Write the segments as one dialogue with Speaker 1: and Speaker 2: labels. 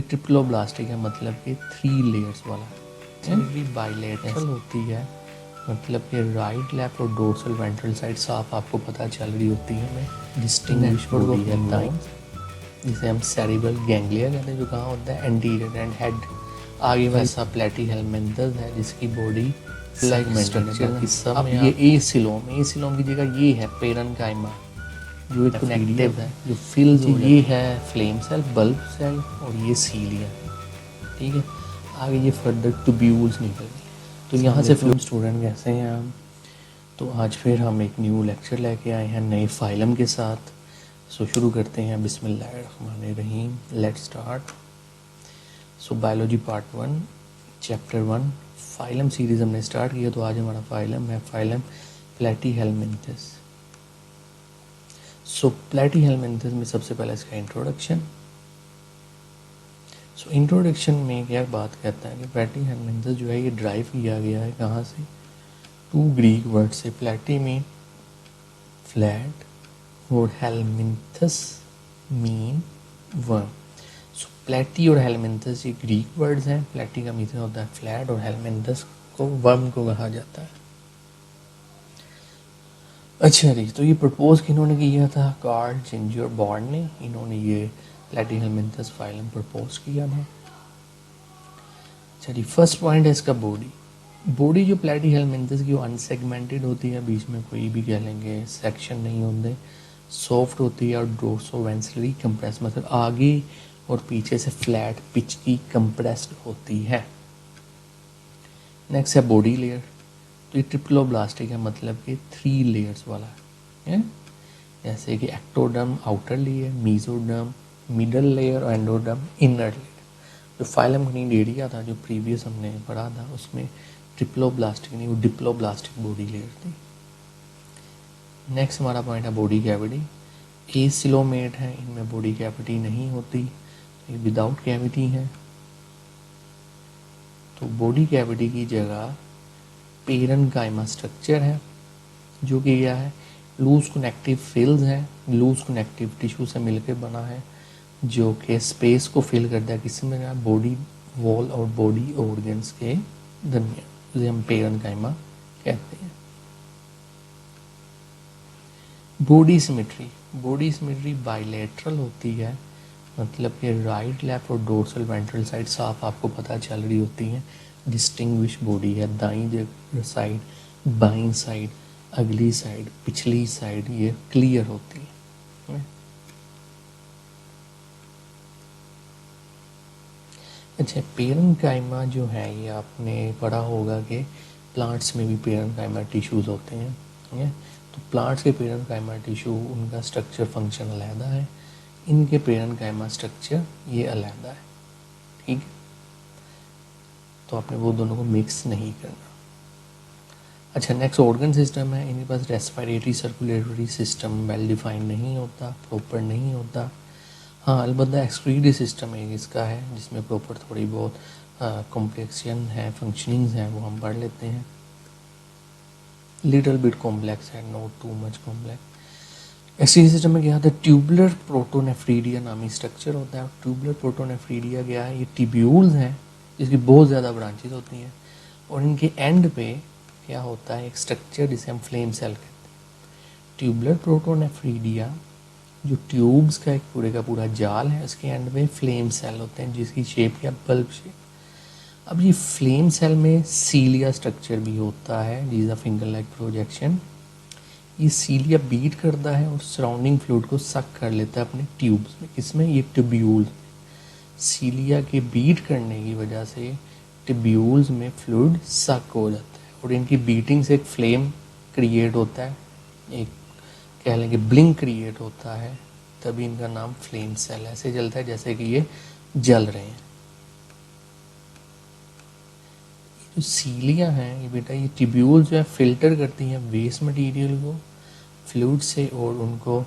Speaker 1: Triploblastic है मतलब कि 3 लेयर्स वाला भी बाइलेटरल होती है, मतलब कि राइट लेफ्ट और डोर्सल वेंट्रल साइड साफ आपको पता चल रही होती है हमें। डिस्टिंग्विश बॉडी है दाईं, जिसे हम सेरिब्रल गैंग्लिया कहते हैं, जो कहाँ होता है एंटीरियर एंड हेड। आगे वैसा प्लेटीहेलमिन्थस है जिसकी बॉडी फ्लैगमेंटेड है, बाकी सब। अब ये ए सिलोम की जगह ये है पेरेन्काइमा, जो एक कनेक्टिव है, जो फिल्स हो ये है फ्लेम सेल, बल्ब सेल और ये सीलिया। ठीक है, आगे ये फर्दर ट्यूब्यूल्स निकल गए। तो यहाँ से फ्लूम स्टूडेंट कैसे हैं हम? तो आज फिर हम एक न्यू लेक्चर लेके आए हैं नए फाइलम के साथ। सो शुरू करते हैं, बिस्मिल्लाहिर्रहमानिर्रहीम, let's start. So biology part 1 chapter 1 phylum series हमने स्टार्ट किया। तो आज हमारा फाइलम है फाइलम प्लेटीहेलमिन्थस। सो प्लेटीहेलमिन्थस में सबसे पहले इसका इंट्रोडक्शन। सो इंट्रोडक्शन में क्या बात कहता है कि प्लेटीहेलमिन्थस जो है ये ड्राइव किया गया है कहाँ से? 2 ग्रीक वर्ड से। प्लेटी मीन फ्लैट और हेलमिन्थस मीन वर्म। सो प्लेटी और हेलमिन्थस ये ग्रीक वर्ड्स हैं। प्लेटी का मीन होता है फ्लैट और हेलमिन्थस को वर्म को कहा जाता है। अच्छा जी, तो ये प्रपोज किन्होंने किया था? कार्ल जिंजर बॉर्न ने। इन्होंने ये प्लेटीहेलमिन्थस फाइलम प्रपोज किया था। अच्छा जी, फर्स्ट पॉइंट है इसका बॉडी जो प्लेटीहेलमिन्थस की अनसेगमेंटेड होती है, बीच में कोई भी कह लेंगे सेक्शन नहीं होते, सॉफ्ट होती है और डोर्सोवेंट्रली कंप्रेस, मतलब आगे और पीछे से फ्लैट पिच की कंप्रेस्ड होती है। नेक्स्ट है बॉडी लेयर। तो ये ट्रिप्लोब्लास्टिक है मतलब कि 3 लेयर्स वाला है, जैसे कि ectoderm outer layer, mesoderm middle layer और एंडोडर्म इनर लेयर। जो फाइलम कनीडेरिया था जो प्रीवियस हमने पढ़ा था, उसमें ट्रिप्लोब्लास्टिक नहीं, वो डिप्लोब्लास्टिक बॉडी लेयर थी। नेक्स्ट हमारा पॉइंट है बॉडी कैविटी। एसिलोमेट है, इनमें बॉडी कैविटी नहीं होती, ये विदाउट कैविटी है। तो बॉडी कैविटी की जगह पेरेन्काइमा स्ट्रक्चर है, जो कि क्या है? लूज कनेक्टिव फिल्स है, लूज कनेक्टिव टिश्यू से मिलकर बना है, जो कि स्पेस को फिल करता है किसमें? बॉडी वॉल और बॉडी ऑर्गन्स के दरमियान, जिसे हम पेरेन्काइमा कहते हैं। बॉडी सिमेट्री बाइलेटरल होती है, मतलब कि राइट लेफ्ट और डोर्सल वेंट्रल साइड साफ आपको पता चल रही होती है। डिस्टिंग्विश बॉडी है, दाईं साइड, बाईं साइड, अगली साइड, पिछली साइड ये क्लियर होती है। अच्छा, पेरेन्काइमा जो है ये आपने पढ़ा होगा कि प्लांट्स में भी पेरेन्काइमा टिश्यूज़ होते हैं, ठीक है? तो प्लांट्स के पेरेन्काइमा टिश्यू उनका स्ट्रक्चर फंक्शन अलहदा है, इनके पेरेन्काइमा स्ट्रक्चर ये अलहदा है, ठीक है? तो आपने वो दोनों को मिक्स नहीं करना। अच्छा, नेक्स्ट ऑर्गन सिस्टम है। इनके पास respiratory circulatory system well defined नहीं होता, प्रॉपर नहीं होता। हाँ, अलबत्ता एक्सक्रीटरी सिस्टम एक इसका है, जिसमें प्रॉपर थोड़ी बहुत कॉम्प्लेक्शन है, फंक्शनिंग्स हैं, वो हम पढ़ लेते हैं। लिटिल बिट कॉम्प्लेक्स है, not too much complex. Excretory system में क्या होता है? ट्यूबुलर प्रोटोनेफ्रीडिया नामी स्ट्रक्चर होता है। ट्यूबुलर प्रोटोनेफ्रीडिया क्या है? ये टिब्यूल्स हैं जिसकी बहुत ज़्यादा ब्रांचेज होती हैं, और इनके एंड पे क्या होता है? एक स्ट्रक्चर जिसे हम फ्लेम सेल कहते हैं। ट्यूबुलर प्रोटोनेफ्रीडिया जो ट्यूब्स का एक पूरे का पूरा जाल है, उसके एंड में फ्लेम सेल होते हैं जिसकी शेप क्या? Bulb shape. अब ये फ्लेम सेल में सीलिया स्ट्रक्चर भी होता है, जिस अ फिंगर लाइक प्रोजेक्शन। ये सीलिया बीट करता है और सराउंडिंग फ्लूइड को सक कर लेता है अपने ट्यूब्स में। किसमें? ये ट्यूब्यूल्स। सीलिया के बीट करने की वजह से ट्यूब्यूल्स में फ्लूइड सक हो जाता है, और इनकी बीटिंग से एक फ्लेम क्रिएट होता है, एक कह लेंगे ब्लिंक क्रिएट होता है, तभी इनका नाम फ्लेम सेल ऐसे जलता है जैसे कि ये जल रहे हैं। जो सीलियाँ हैं ये बेटा, ये ट्यूब्यूल जो है फिल्टर करती हैं वेस्ट मटेरियल को फ्लूइड से, और उनको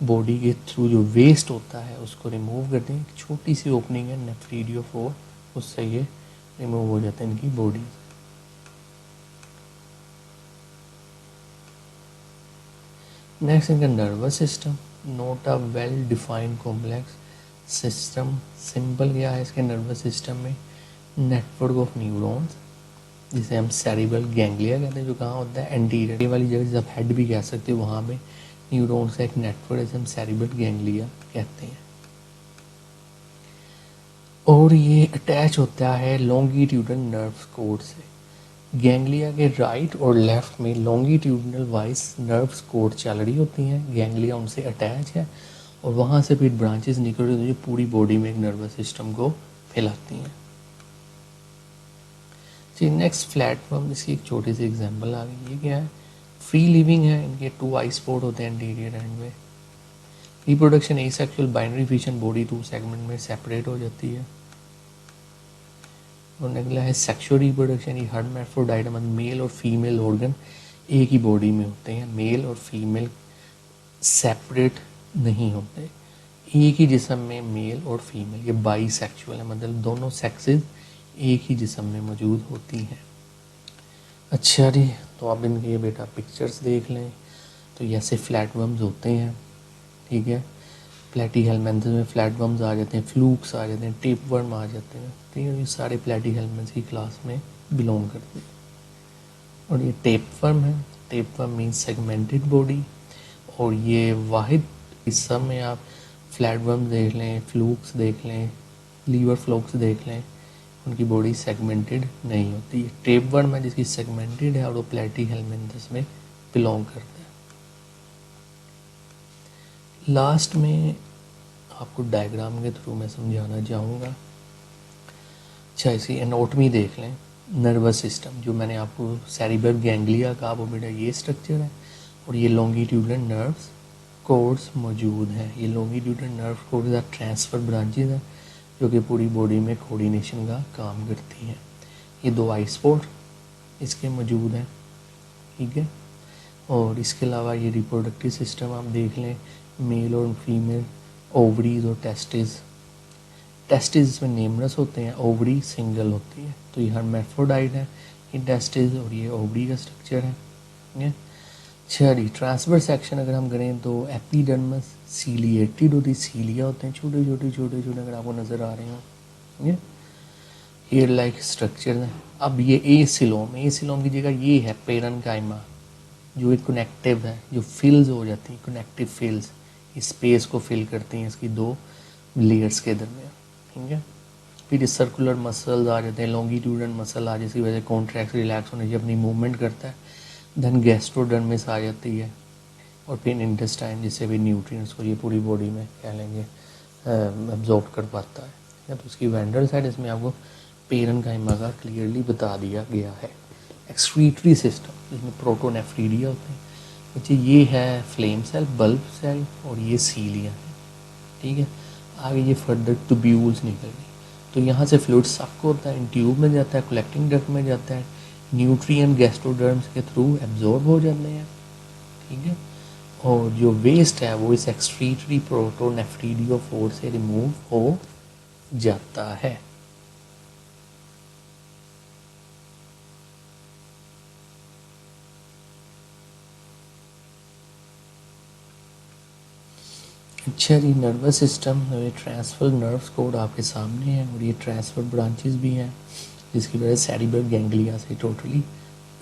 Speaker 1: बॉडी के थ्रू जो वेस्ट होता है उसको रिमूव करते हैं। एक छोटी सी ओपनिंग है नेफ्रीडियोफोर, उससे ये रिमूव हो जाता है इनकी बॉडी। नेक्स्ट इनका nervous system, not a well defined complex system simple क्या है इसके नर्वस सिस्टम में, नेटवर्क ऑफ न्यूरॉन्स जिसे हम सेरिब्रल गैंग्लिया कहते हैं, जो कहाँ होता है एंटीरियर वाली जगह, जिसे आप हेड भी कह सकते हो, वहाँ पे न्यूरॉन्स का एक नेटवर्क जिसे हम सेरिब्रल गैंग्लिया कहते हैं। और ये अटैच होता है लॉन्गिट्यूडनल नर्व कोड से। गैंग्लिया के राइट और लेफ्ट में लॉन्गिट्यूडनल वाइज नर्व्स कोड चल रही होती हैं, गैंग्लिया उनसे अटैच है और वहाँ से फिर ब्रांचेस निकल रही होती हैं जो पूरी बॉडी में एक नर्वस सिस्टम को फैलाती हैं। जी नेक्स्ट प्लेटफॉर्म, इसकी एक छोटी सी एग्जांपल आ गई। ये क्या है, फ्री लिविंग है, इनके 2 आई स्पॉट होते हैं एंटीरियर एंड में। Reproduction asexual binary fission, body 2 segment में सेपरेट हो जाती है। और अगला है सेक्सुअल रिप्रोडक्शन, ये हर्माफ्रोडाइट मतलब मेल और फीमेल ऑर्गन एक ही बॉडी में होते हैं, मेल और फीमेल सेपरेट नहीं होते, एक ही जिस्म में मेल और फीमेल, ये बाईसेक्सुअल है मतलब दोनों सेक्सेस एक ही जिस्म में मौजूद होती हैं। अच्छा जी, तो आप इनके ये बेटा पिक्चर्स देख लें। तो ये ऐसे फ्लैटवर्म्स होते हैं, ठीक है, प्लेटीहेल्मिन्थस में फ्लैटवर्म्स आ जाते हैं, फ्लूक्स आ जाते हैं, टेपवर्म आ जाते हैं, ठीक है, ये सारे प्लेटीहेल्मिन्थस की क्लास में बिलोंग करते हैं। और ये टेपवर्म है, टेपवर्म मीन्स सेगमेंटेड बॉडी, और ये वाहिद हिस्सा में आप फ्लैटवर्म देख लें, फ्लूक्स देख लें, लीवर फ्लूक्स देख लें, उनकी बॉडी सेगमेंटेड नहीं होती है। टेपवर्म है जिसकी सेगमेंटेड है और वो प्लेटीहेल्मिन्थस में बिलोंग करता है। लास्ट में आपको डायग्राम के थ्रू मैं समझाना चाहूँगा। अच्छा, इसी एनाटॉमी देख लें। नर्वस सिस्टम जो मैंने आपको सेरिब्रल गैंग्लिया कहा, वो बेटा ये स्ट्रक्चर है और ये लॉन्गिट्यूडनल नर्व्स कोड्स मौजूद हैं। ये लॉन्गिट्यूडनल नर्व कोड्स या ट्रांसफर ब्रांचेज हैं जो कि पूरी बॉडी में कोऑर्डिनेशन का काम करती हैं। ये 2 आई स्पॉट इसके मौजूद हैं, ठीक है। और इसके अलावा ये रिप्रोडक्टिव सिस्टम आप देख लें, मेल और फीमेल, ओवरीज और टेस्टिस। टेस्टिस इसमें नेमरस होते हैं, ओवरी सिंगल होती है। तो ये हर्माफ्रोडाइट है, ये टेस्टिस और ये ओवरी का स्ट्रक्चर है, ठीक है। अच्छा, ट्रांसवर्स सेक्शन अगर हम करें तो एपिडर्मिस सीलिएटेड होती, सीलिया होते हैं छोटे छोटे छोटे छोटे, अगर आपको नज़र आ रहे हो, ठीक है, हेयर लाइक स्ट्रक्चर है। अब ये ए सिलोम की जगह ये है पेरेन्काइमा, जो एक कनेक्टिव है, जो फिल्स हो जाती हैं, कनेक्टिव फिल्स इस स्पेस को फिल करती हैं इसकी 2 लेयर्स के दरमियान, ठीक है। फिर इस सर्कुलर मसल्स आ जाते हैं, लॉन्गिट्यूडनल मसल आ, जिसकी वजह से कॉन्ट्रैक्ट रिलैक्स होने से अपनी मूवमेंट करता है। देन गैस्ट्रोडर्मिस आ जाती है और फिर इंटेस्टाइन, जिससे भी न्यूट्रिएंट्स को ये पूरी बॉडी में कह लेंगे एब्जॉर्ब कर पाता है, ठीक है। तो उसकी वेंट्रल साइड इसमें आपको पेरेन्काइमा का क्लियरली बता दिया गया है। एक्सक्रीटरी सिस्टम जिसमें प्रोटोनेफ्रीडिया होते हैं, बच्चे ये है फ्लेम सेल, बल्ब सेल और ये सीलिया है, ठीक है। आगे ये फर्दर ट्यूब्यूल्स निकल गई, तो यहाँ से फ्लूइड सक होता है, इन ट्यूब में जाता है, कलेक्टिंग डक्ट में जाता है, न्यूट्रिएंट गैस्ट्रोडर्म्स के थ्रू एब्जॉर्ब हो जाते हैं, ठीक है। और जो वेस्ट है वो इस एक्सक्रीटरी प्रोटोनेफ्रीडियो फोर से रिमूव हो जाता है। अच्छा जी, नर्वस सिस्टम, ये ट्रांसफर नर्व्स कोड आपके सामने है और ये ट्रांसफर ब्रांचेस भी हैं जिसकी वजह से सेरिब्रल गैंग्लिया से टोटली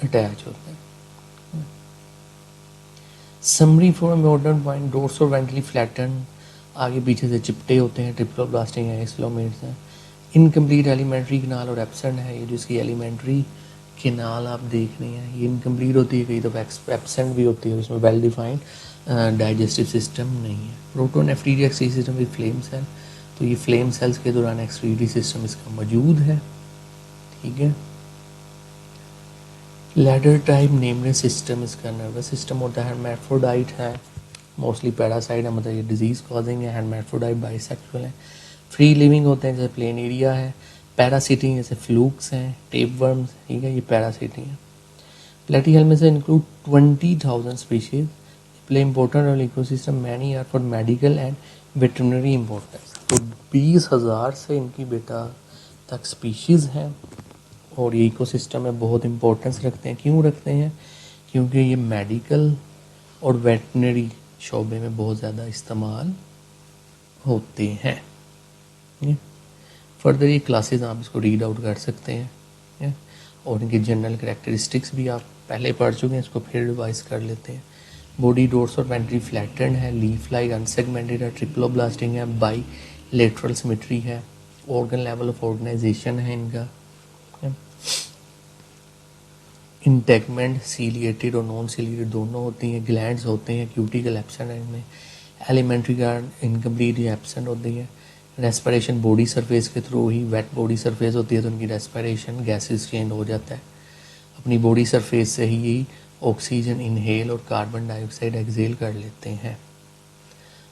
Speaker 1: अटैच होते हैं। Summary for modern point, dorso ventrally flatten, आगे पीछे से चिपटे होते हैं, ट्रिप्लोब्लास्टिक हैं, एक्सलोमेट्स हैं। इनकम्प्लीट एलिमेंट्री किनाल और एब्सेंट है, ये जो इसकी एलिमेंट्री किनाल आप देख रहे हैं ये इनकम्प्लीट होती है, कई दफ़ा एब्सेंट भी होती है, इसमें वेल डिफाइंड डाइजेस्टिव सिस्टम नहीं है। Protonephridia excretory system with flame cell, तो ये फ्लेम सेल्स के दौरान एक्सक्रीटरी सिस्टम इसका मौजूद है, ठीक है। लैडर टाइप नेमरेस सिस्टम इसका नर्वस सिस्टम होता है, हर्माफ्रोडाइट है, मोस्टली पैरासाइट है, मतलब ये डिजीज़ कॉजिंग है, हर्माफ्रोडाइट बाइसेक्सुअल है, फ्री लिविंग होते हैं जैसे प्लेन एरिया है, पैरासिटिंग जैसे फ्लूक्स हैं, टेपवर्म्स, ठीक है, ये पैरासिटिंग है। Platyhelminthes include 20,000 species, play important role ecosystem, many are for medical and veterinary importance. तो 20,000 से इनकी बेटा तक स्पीशीज़ हैं और ये इकोसिस्टम में बहुत इम्पोर्टेंस रखते हैं। क्यों रखते हैं? क्योंकि ये मेडिकल और वेटरनरी शोबे में बहुत ज़्यादा इस्तेमाल होते हैं। फर्दर ये क्लासेस आप इसको रीड आउट कर सकते हैं और इनके जनरल करैक्टरिस्टिक्स भी आप पहले पढ़ चुके हैं, इसको फिर रिवाइज कर लेते हैं। बॉडी डोर्स और वेंट्री फ्लैटेंड है, लीफ लाइक अनसेगमेंटेड है, ट्रिप्लोब्लास्टिक है, बाई लेटरल सिमेट्री है, ऑर्गन लेवल ऑफ ऑर्गेनाइजेशन है इनका, इंटेगमेंट सीलिएटेड और नॉन सीलिएटेड दोनों होती हैं, ग्लैंड्स होते हैं, क्यूटिकल एब्सेंट है इनमें, एलिमेंट्री गार्ड इनकम्प्लीट या एब्सेंट होती है, रेस्पिरेशन बॉडी सरफेस के थ्रू ही, वेट बॉडी सरफेस होती है तो उनकी रेस्पिरेशन गैसेस चेंज हो जाता है, अपनी बॉडी सरफेस से ही ऑक्सीजन इनहेल और कार्बन डाइऑक्साइड एक्सेल कर लेते हैं।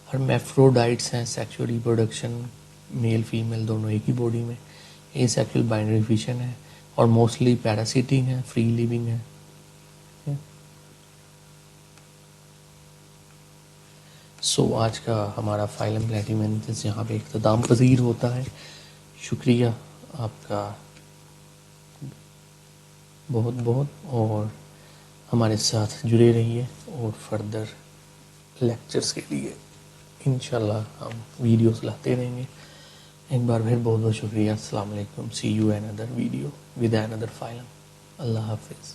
Speaker 1: हर्मेफ्रोडाइट्स हैं, सेक्सुअल रिप्रोडक्शन मेल फीमेल दोनों एक ही बॉडी में, एसेक्सुअल बाइनरी फिशन है और मोस्टली पैरासिटिंग है, फ्री लिविंग है। सो आज का हमारा फाइलम प्लैटिमेंथिस यहाँ पे इख्तिताम पजीर होता है। शुक्रिया आपका बहुत बहुत, और हमारे साथ जुड़े रहिए और फर्दर लेक्चर्स के लिए इंशाल्लाह हम वीडियोस लाते रहेंगे। एक बार फिर बहुत बहुत शुक्रिया। अस्सलाम वालेकुम, see you another video with another phylum. अल्लाह हाफिज़।